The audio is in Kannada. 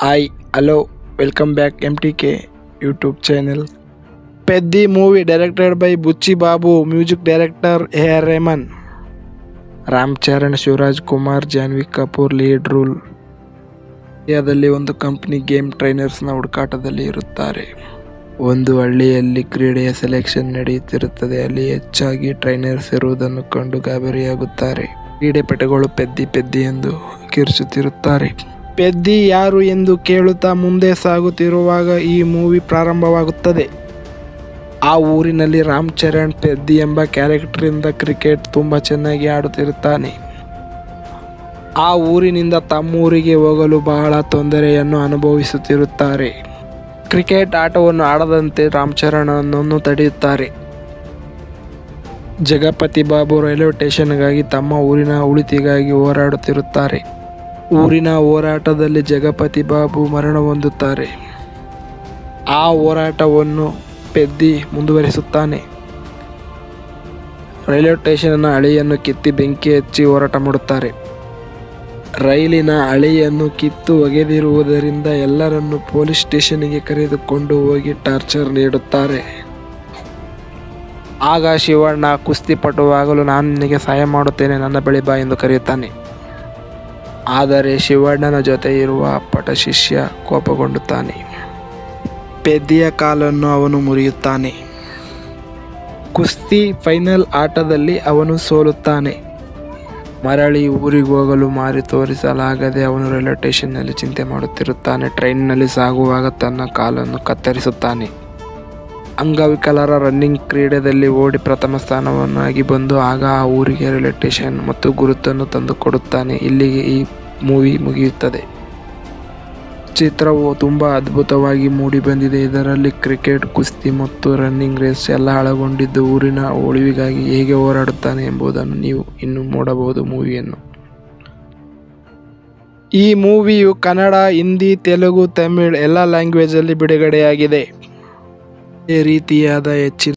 Hi hello welcome back MTK YouTube channel. Peddi movie directed by Buchi Babu, music director AR Rahman, Ram Charan, Shivaraj Kumar, Janhvi Kapoor lead role. ಇಂಡಿಯಾದಲ್ಲಿ ಒಂದು ಕಂಪನಿ ಗೇಮ್ ಟ್ರೈನರ್ಸ್ನ ಹುಡುಕಾಟದಲ್ಲಿ ಇರುತ್ತಾರೆ. ಒಂದು ಹಳ್ಳಿಯಲ್ಲಿ ಕ್ರೀಡೆಯ ಸೆಲೆಕ್ಷನ್ ನಡೆಯುತ್ತಿರುತ್ತದೆ. ಅಲ್ಲಿ ಹೆಚ್ಚಾಗಿ ಟ್ರೈನರ್ಸ್ ಇರುವುದನ್ನು ಕಂಡು ಗಾಬರಿಯಾಗುತ್ತಾರೆ. ಕ್ರೀಡಾಪಟುಗಳು ಪೆದ್ದಿ ಎಂದು ಕಿರುಚುತ್ತಿರುತ್ತಾರೆ. ಪೆದ್ದಿ ಯಾರು ಎಂದು ಕೇಳುತ್ತಾ ಮುಂದೆ ಸಾಗುತ್ತಿರುವಾಗ ಈ ಮೂವಿ ಪ್ರಾರಂಭವಾಗುತ್ತದೆ. ಆ ಊರಿನಲ್ಲಿ ರಾಮ್ ಚರಣ್ ಪೆದ್ದಿ ಎಂಬ ಕ್ಯಾರೆಕ್ಟರಿಂದ ಕ್ರಿಕೆಟ್ ತುಂಬ ಚೆನ್ನಾಗಿ ಆಡುತ್ತಿರುತ್ತಾನೆ. ಆ ಊರಿನಿಂದ ತಮ್ಮೂರಿಗೆ ಹೋಗಲು ಬಹಳ ತೊಂದರೆಯನ್ನು ಅನುಭವಿಸುತ್ತಿರುತ್ತಾರೆ. ಕ್ರಿಕೆಟ್ ಆಟವನ್ನು ಆಡದಂತೆ ರಾಮ್ ಚರಣನನ್ನು ತಡೆಯುತ್ತಾರೆ. ಜಗಪತಿ ಬಾಬು ರೈಲ್ವೆ ಸ್ಟೇಷನ್ಗಾಗಿ ತಮ್ಮ ಊರಿನ ಉಳಿತಿಗಾಗಿ ಹೋರಾಡುತ್ತಿರುತ್ತಾರೆ. ಊರಿನ ಹೋರಾಟದಲ್ಲಿ ಜಗಪತಿ ಬಾಬು ಮರಣ ಹೊಂದುತ್ತಾರೆ. ಆ ಹೋರಾಟವನ್ನು ಪೆದ್ದಿ ಮುಂದುವರಿಸುತ್ತಾನೆ. ರೈಲ್ವೆ ಸ್ಟೇಷನ್ನ ಹಳಿಯನ್ನು ಕಿತ್ತಿ ಬೆಂಕಿ ಹಚ್ಚಿ ಹೋರಾಟ ಮಾಡುತ್ತಾರೆ. ರೈಲಿನ ಹಳಿಯನ್ನು ಕಿತ್ತು ಒಗೆದಿರುವುದರಿಂದ ಎಲ್ಲರನ್ನು ಪೊಲೀಸ್ ಸ್ಟೇಷನ್ಗೆ ಕರೆದುಕೊಂಡು ಹೋಗಿ ಟಾರ್ಚರ್ ನೀಡುತ್ತಾರೆ. ಆಗ ಶಿವಣ್ಣ ಕುಸ್ತಿಪಟುವಾಗಲು ನಾನು ನಿನಗೆ ಸಹಾಯ ಮಾಡುತ್ತೇನೆ, ನನ್ನ ಬಳಿ ಬಾ ಎಂದು ಕರೆಯುತ್ತಾನೆ. ಆದರೆ ಶಿವಣ್ಣನ ಜೊತೆ ಇರುವ ಅಪ್ಪಟ ಶಿಷ್ಯ ಕೋಪಗೊಂಡುತ್ತಾನೆ. ಪೆದ್ದಿಯ ಕಾಲನ್ನು ಅವನು ಮುರಿಯುತ್ತಾನೆ. ಕುಸ್ತಿ ಫೈನಲ್ ಆಟದಲ್ಲಿ ಅವನು ಸೋಲುತ್ತಾನೆ. ಮರಳಿ ಊರಿಗೆ ಹೋಗಲು ಮಾರಿ ತೋರಿಸಲಾಗದೆ ಅವನು ರೈಲ್ವೆ ಸ್ಟೇಷನ್ನಲ್ಲಿ ಚಿಂತೆ ಮಾಡುತ್ತಿರುತ್ತಾನೆ. ಟ್ರೈನ್ನಲ್ಲಿ ಸಾಗುವಾಗ ತನ್ನ ಕಾಲನ್ನು ಕತ್ತರಿಸುತ್ತಾನೆ. ಅಂಗವಿಕಲರ ರನ್ನಿಂಗ್ ಕ್ರೀಡೆಯಲ್ಲಿ ಓಡಿ ಪ್ರಥಮ ಸ್ಥಾನವನ್ನಾಗಿ ಬಂದು ಆಗ ಆ ಊರಿಗೆ ರೈಲ್ವೆ ಸ್ಟೇಷನ್ ಮತ್ತು ಗುರುತನ್ನು ತಂದುಕೊಡುತ್ತಾನೆ. ಇಲ್ಲಿಗೆ ಈ ಮೂವಿ ಮುಗಿಯುತ್ತದೆ. ಚಿತ್ರವು ತುಂಬ ಅದ್ಭುತವಾಗಿ ಮೂಡಿಬಂದಿದೆ. ಇದರಲ್ಲಿ ಕ್ರಿಕೆಟ್, ಕುಸ್ತಿ ಮತ್ತು ರನ್ನಿಂಗ್ ರೇಸ್ ಎಲ್ಲ ಒಳಗೊಂಡಿದ್ದು ಊರಿನ ಉಳಿವಿಗಾಗಿ ಹೇಗೆ ಹೋರಾಡುತ್ತಾನೆ ಎಂಬುದನ್ನು ನೀವು ಇನ್ನು ನೋಡಬಹುದು ಮೂವಿಯನ್ನು. ಈ ಮೂವಿಯು ಕನ್ನಡ, ಹಿಂದಿ, ತೆಲುಗು, ತಮಿಳ್ ಎಲ್ಲ ಲ್ಯಾಂಗ್ವೇಜಲ್ಲಿ ಬಿಡುಗಡೆಯಾಗಿದೆ. ಇದೇ ರೀತಿಯಾದ ಹೆಚ್ಚಿನ